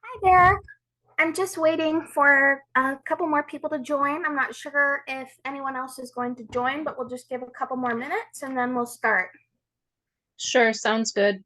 Hi there. I'm just waiting for a couple more people to join. I'm not sure if anyone else is going to join, but we'll just give a couple more minutes and then we'll start. Sure, sounds good.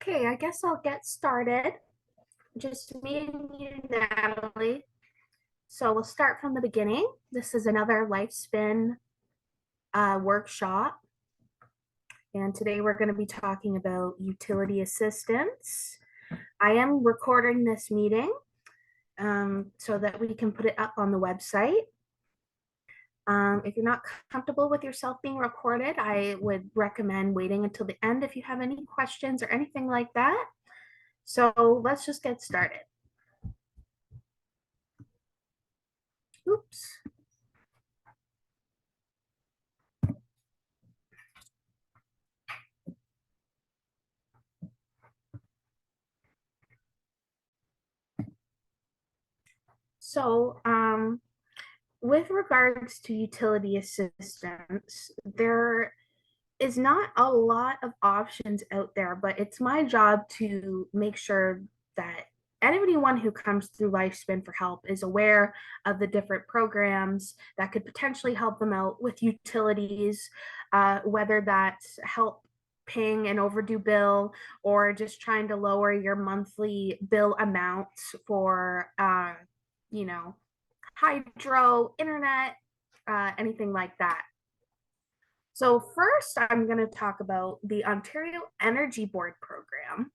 Okay, I guess I'll get started. Just meeting you, Natalie. So we'll start from the beginning. This is another LifeSpin workshop. And today we're going to be talking about utility assistance. I am recording this meeting so that we can put it up on the website. If you're not comfortable with yourself being recorded, I would recommend waiting until the end if you have any questions or anything like that. So let's just get started. Oops. So with regards to utility assistance, there is not a lot of options out there, but it's my job to make sure that anyone who comes through Lifespin for help is aware of the different programs that could potentially help them out with utilities, whether that's help paying an overdue bill or just trying to lower your monthly bill amounts for, you know, hydro, internet, anything like that. So first, I'm going to talk about the Ontario Energy Board program.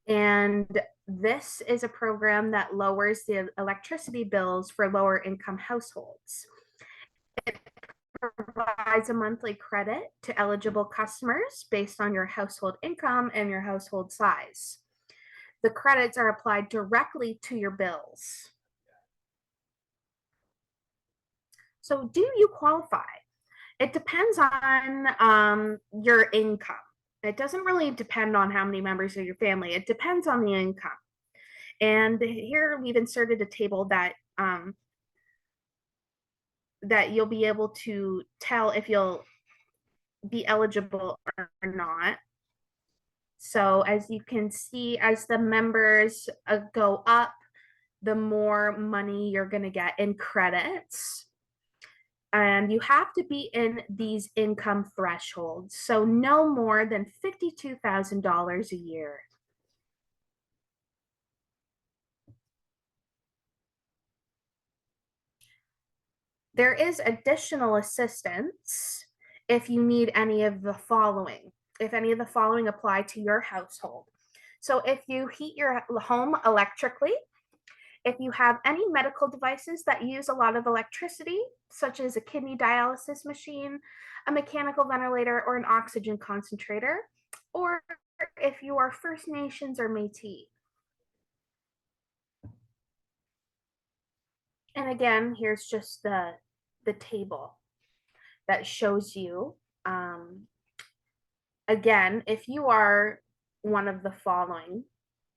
And this is a program that lowers the electricity bills for lower income households. It provides a monthly credit to eligible customers based on your household income and your household size. The credits are applied directly to your bills. So, do you qualify? It depends on your income. It doesn't really depend on how many members of your family. It depends on the income. And here we've inserted a table that you'll be able to tell if you'll be eligible or not. So as you can see, as the members go up, the more money you're going to get in credits. And you have to be in these income thresholds. So no more than $52,000 a year. There is additional assistance if you need any of the following, if any of the following apply to your household. So if you heat your home electrically, if you have any medical devices that use a lot of electricity, such as a kidney dialysis machine, a mechanical ventilator, or an oxygen concentrator, or if you are First Nations or Métis. And again, here's just the table that shows you, again, if you are one of the following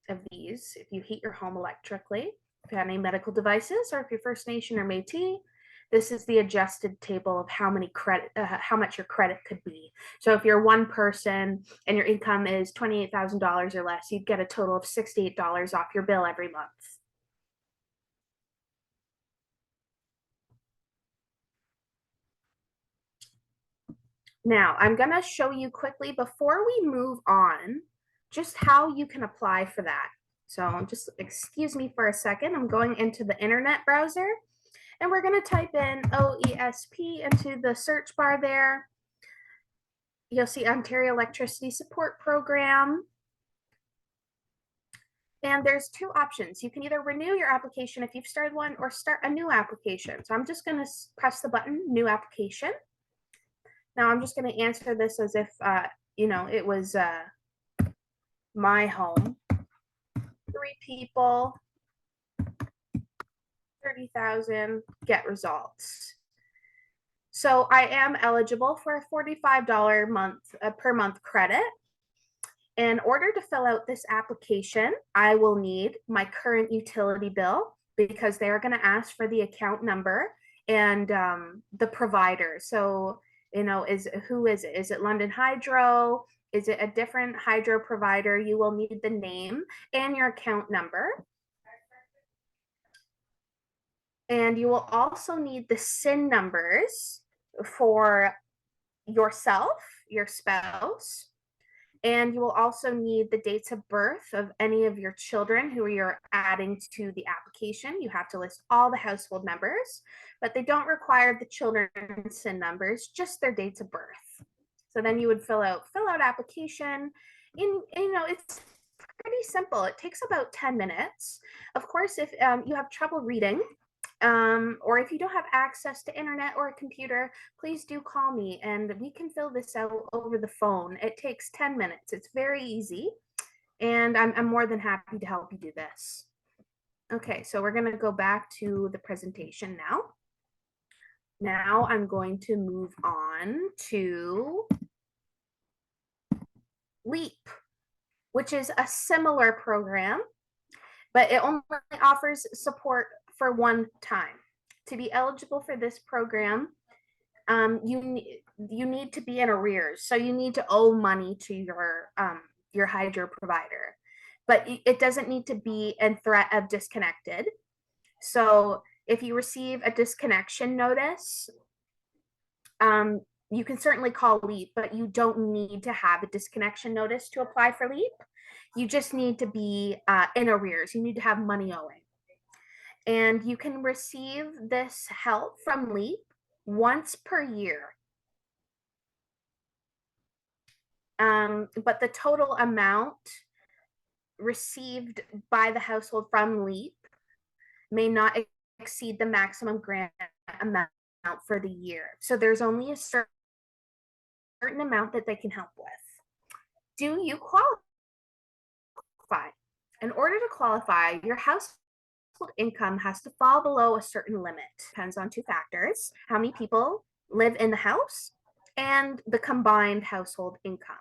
of these, if you heat your home electrically, if you have any medical devices, or if you're First Nation or Métis, this is the adjusted table of how much your credit could be. So if you're one person and your income is $28,000 or less, you'd get a total of $68 off your bill every month. Now, I'm going to show you quickly before we move on just how you can apply for that. So just excuse me for a second. I'm going into the internet browser and we're going to type in OESP into the search bar there. You'll see Ontario Electricity Support Program. And there's two options. You can either renew your application if you've started one or start a new application. So I'm just going to press the button, new application. Now I'm just going to answer this as if, it was my home. 3 people, 30,000, get results. So I am eligible for a $45 per month credit. In order to fill out this application, I will need my current utility bill because they are going to ask for the account number and the provider. So, who is it? Is it London Hydro? Is it a different hydro provider? You will need the name and your account number. And you will also need the SIN numbers for yourself, your spouse, and you will also need the dates of birth of any of your children who you're adding to the application. You have to list all the household members, but they don't require the children's SIN numbers, just their dates of birth. So then you would fill out application. It's pretty simple. It takes about 10 minutes. Of course, if you have trouble reading, or if you don't have access to internet or a computer, please do call me and we can fill this out over the phone. It takes 10 minutes. It's very easy. And I'm more than happy to help you do this. Okay, so we're going to go back to the presentation now. Now I'm going to move on to LEAP, which is a similar program, but it only offers support for one time. To be eligible for this program, you need to be in arrears. So you need to owe money to your hydro provider, but it doesn't need to be in threat of disconnected. So if you receive a disconnection notice, you can certainly call LEAP, but you don't need to have a disconnection notice to apply for LEAP. You just need to be in arrears. You need to have money owing. And you can receive this help from LEAP once per year. But the total amount received by the household from LEAP may not exceed the maximum grant amount for the year. So there's only a certain amount that they can help with. Do you qualify? In order to qualify, your household income has to fall below a certain limit. Depends on two factors: how many people live in the house and the combined household income.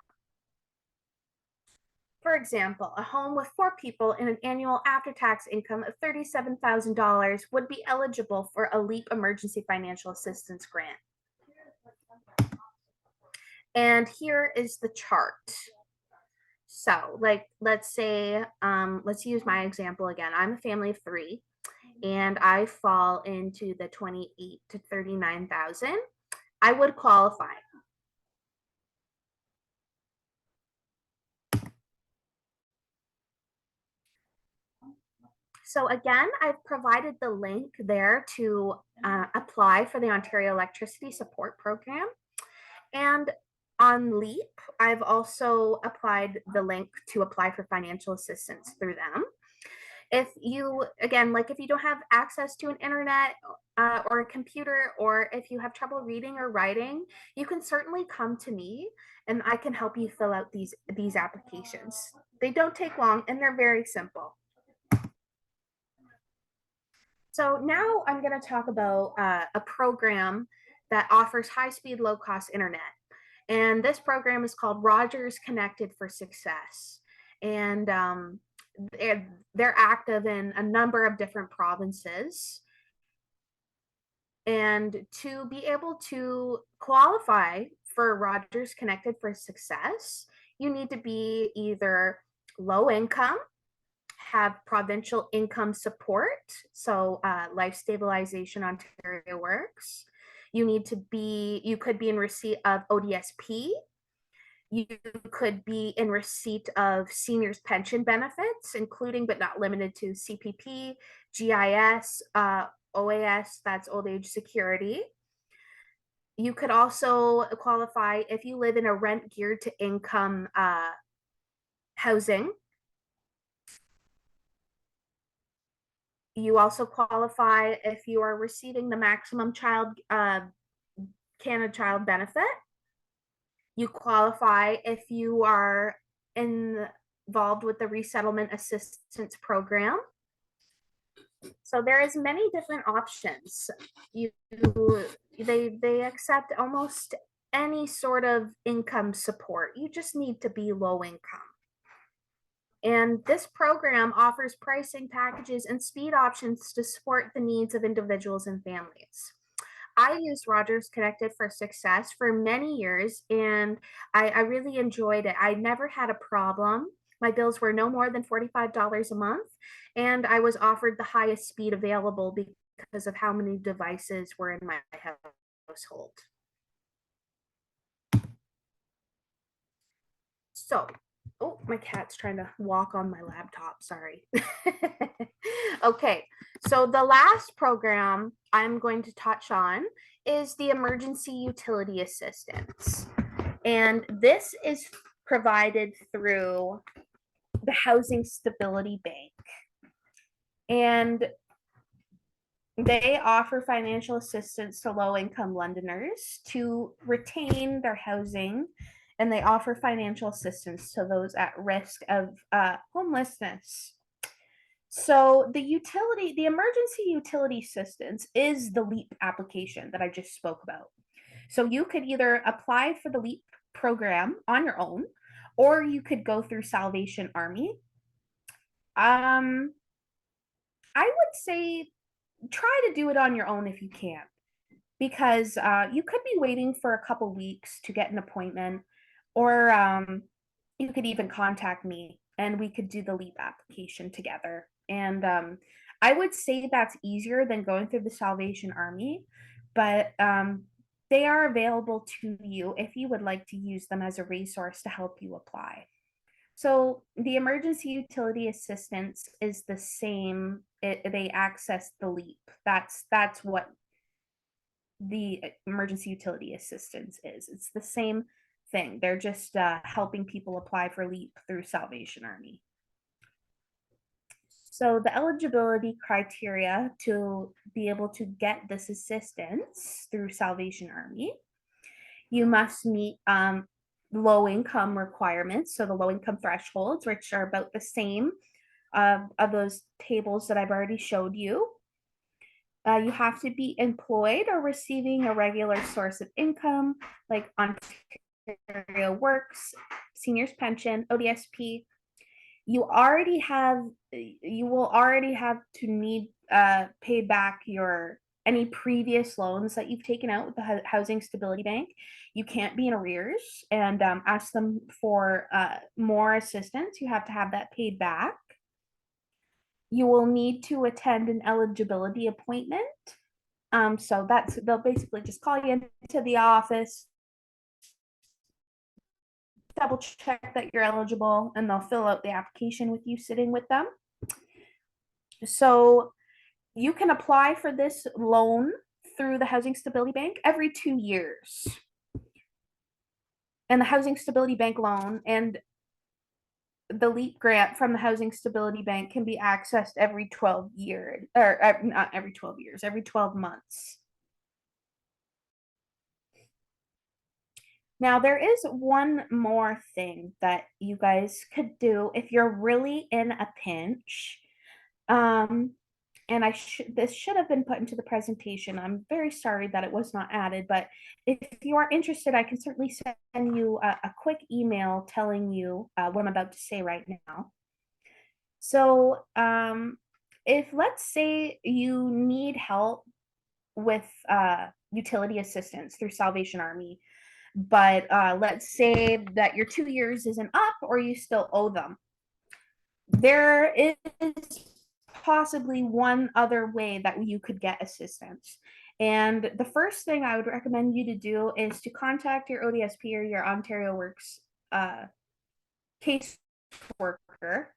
For example, a home with 4 people and an annual after-tax income of $37,000 would be eligible for a LEAP emergency financial assistance grant. And here is the chart. So let's say, let's use my example again. I'm a family of 3, and I fall into the 28 to 39,000, I would qualify. So again, I've provided the link there to apply for the Ontario Electricity Support Program. And on LEAP, I've also applied the link to apply for financial assistance through them. If you, again, like if you don't have access to an internet or a computer, or if you have trouble reading or writing, you can certainly come to me and I can help you fill out these applications. They don't take long and they're very simple. So now I'm going to talk about a program that offers high-speed, low-cost internet. And this program is called Rogers Connected for Success. And they're active in a number of different provinces. And to be able to qualify for Rogers Connected for Success, you need to be either low income, have provincial income support, so Life Stabilization Ontario works. You could be in receipt of ODSP. You could be in receipt of seniors pension benefits, including but not limited to CPP, GIS, OAS, that's old age security. You could also qualify if you live in a rent geared to income housing. You also qualify if you are receiving the maximum Canada Child Benefit. You qualify if you are involved with the Resettlement Assistance Program. So there is many different options. They accept almost any sort of income support. You just need to be low income. And this program offers pricing packages and speed options to support the needs of individuals and families. I used Rogers Connected for Success for many years, and I really enjoyed it. I never had a problem. My bills were no more than $45 a month, and I was offered the highest speed available because of how many devices were in my household. So, oh, my cat's trying to walk on my laptop, sorry. Okay, so the last program I'm going to touch on is the Emergency Utility Assistance. And this is provided through the Housing Stability Bank. And they offer financial assistance to low-income Londoners to retain their housing, and they offer financial assistance to those at risk of homelessness. So the emergency utility assistance is the LEAP application that I just spoke about. So you could either apply for the LEAP program on your own, or you could go through Salvation Army. I would say try to do it on your own if you can, because you could be waiting for a couple weeks to get an appointment, or you could even contact me and we could do the LEAP application together. And I would say that's easier than going through the Salvation Army, but they are available to you if you would like to use them as a resource to help you apply. So the emergency utility assistance is the same. They access the LEAP. That's what the emergency utility assistance is. It's the same thing. They're just helping people apply for LEAP through Salvation Army. So the eligibility criteria to be able to get this assistance through Salvation Army, you must meet low income requirements. So the low income thresholds, which are about the same of those tables that I've already showed you. You have to be employed or receiving a regular source of income, like Ontario Works, Seniors Pension, ODSP. You will already have to need pay back any previous loans that you've taken out with the Housing Stability Bank. You can't be in arrears and ask them for more assistance. You have to have that paid back. you will need to attend an eligibility appointment. So they'll basically just call you into the office, double check that you're eligible, and they'll fill out the application with you sitting with them. So you can apply for this loan through the Housing Stability Bank every 2 years. And the Housing Stability Bank loan and the LEAP grant from the Housing Stability Bank can be accessed every 12 years, or not every 12 years, every 12 months. Now, there is one more thing that you guys could do if you're really in a pinch. And this should have been put into the presentation. I'm very sorry that it was not added, but if you are interested, I can certainly send you a quick email telling you what I'm about to say right now. So, if let's say you need help with utility assistance through Salvation Army, but let's say that your 2 years isn't up or you still owe them, there is possibly one other way that you could get assistance. And the first thing I would recommend you to do is to contact your ODSP or your Ontario Works caseworker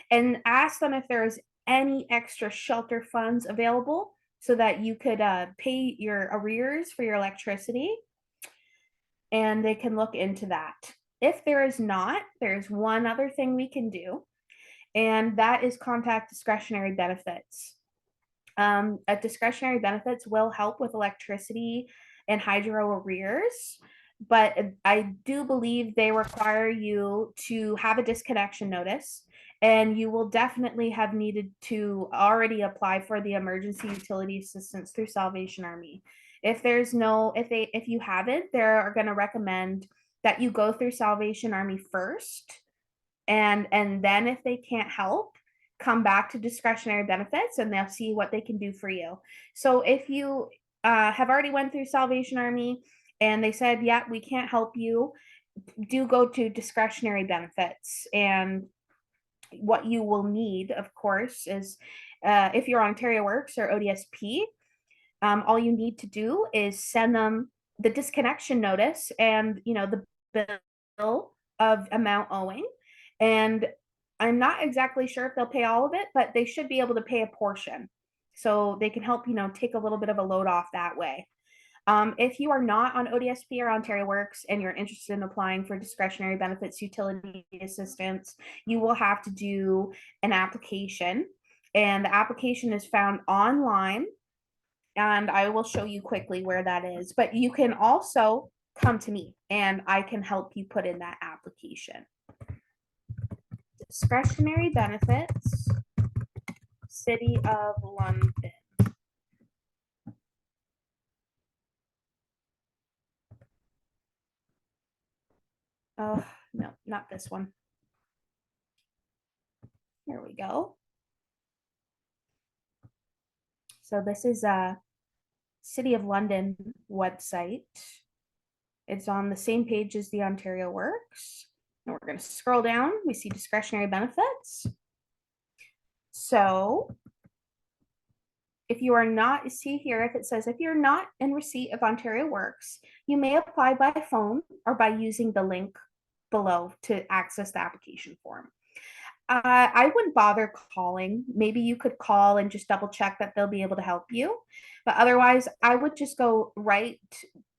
and ask them if there is any extra shelter funds available so that you could pay your arrears for your electricity, and they can look into that. If there is not, there's one other thing we can do, and that is contact discretionary benefits. Discretionary benefits will help with electricity and hydro arrears, but I do believe they require you to have a disconnection notice, and you will definitely have needed to already apply for the emergency utility assistance through Salvation Army. If you haven't, they're going to recommend that you go through Salvation Army first, and then if they can't help, come back to discretionary benefits and they'll see what they can do for you. So if you have already went through Salvation Army and they said, yeah, we can't help you, do go to discretionary benefits. And what you will need, of course, is if you're Ontario Works or ODSP, all you need to do is send them the disconnection notice and the bill of amount owing. And I'm not exactly sure if they'll pay all of it, but they should be able to pay a portion. So they can help, take a little bit of a load off that way. If you are not on ODSP or Ontario Works and you're interested in applying for discretionary benefits utility assistance, you will have to do an application. And the application is found online. And I will show you quickly where that is. But you can also come to me and I can help you put in that application. Discretionary benefits, City of London. Oh, no, not this one. Here we go. So this is a City of London website. It's on the same page as the Ontario Works. And we're going to scroll down. We see discretionary benefits. So if you are not, see here, if it says, if you're not in receipt of Ontario Works, you may apply by phone or by using the link below to access the application form. I wouldn't bother calling. Maybe you could call and just double check that they'll be able to help you. But otherwise, I would just go right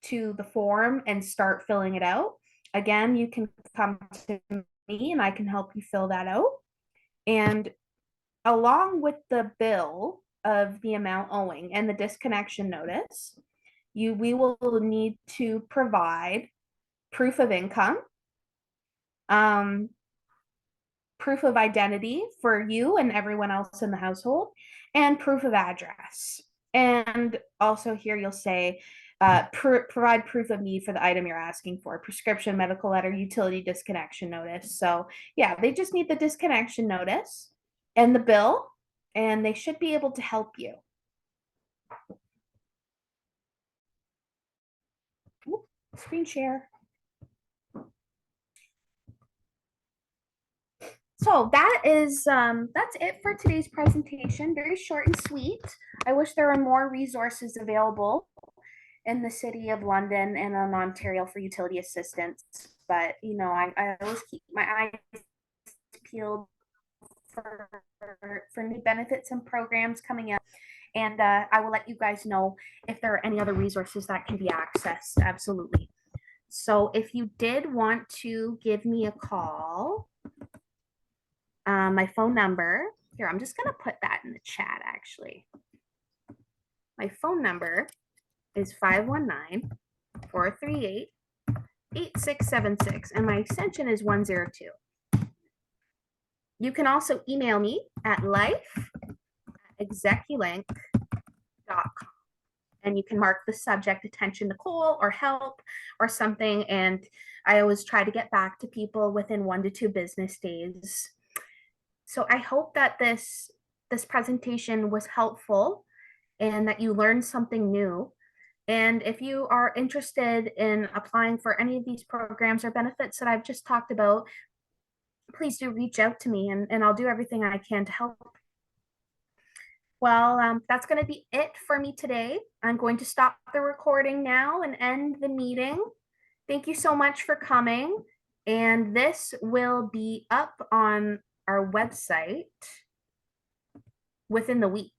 to the form and start filling it out. Again, you can come to me and I can help you fill that out. And along with the bill of the amount owing and the disconnection notice, we will need to provide proof of income, proof of identity for you and everyone else in the household, and proof of address. And also here you'll say, provide proof of need for the item you're asking for, prescription, medical letter, utility disconnection notice. So yeah, they just need the disconnection notice and the bill, and they should be able to help you. Ooh, screen share. So So that's it for today's presentation. Very short and sweet. I wish there were more resources available in the city of London and in Ontario for utility assistance. But I always keep my eyes peeled for for new benefits and programs coming up. And I will let you guys know if there are any other resources that can be accessed. Absolutely. So if you did want to give me a call, my phone number, here, I'm just going to put that in the chat actually. My phone number is 519-438-8676, and my extension is 102. You can also email me at life@execulink.com, and you can mark the subject attention Nicole or help or something, and I always try to get back to people within 1 to 2 business days. So I hope that this presentation was helpful and that you learned something new. And if you are interested in applying for any of these programs or benefits that I've just talked about, please do reach out to me, and I'll do everything I can to help. Well, that's going to be it for me today. I'm going to stop the recording now and end the meeting. Thank you so much for coming. And this will be up on our website within the week.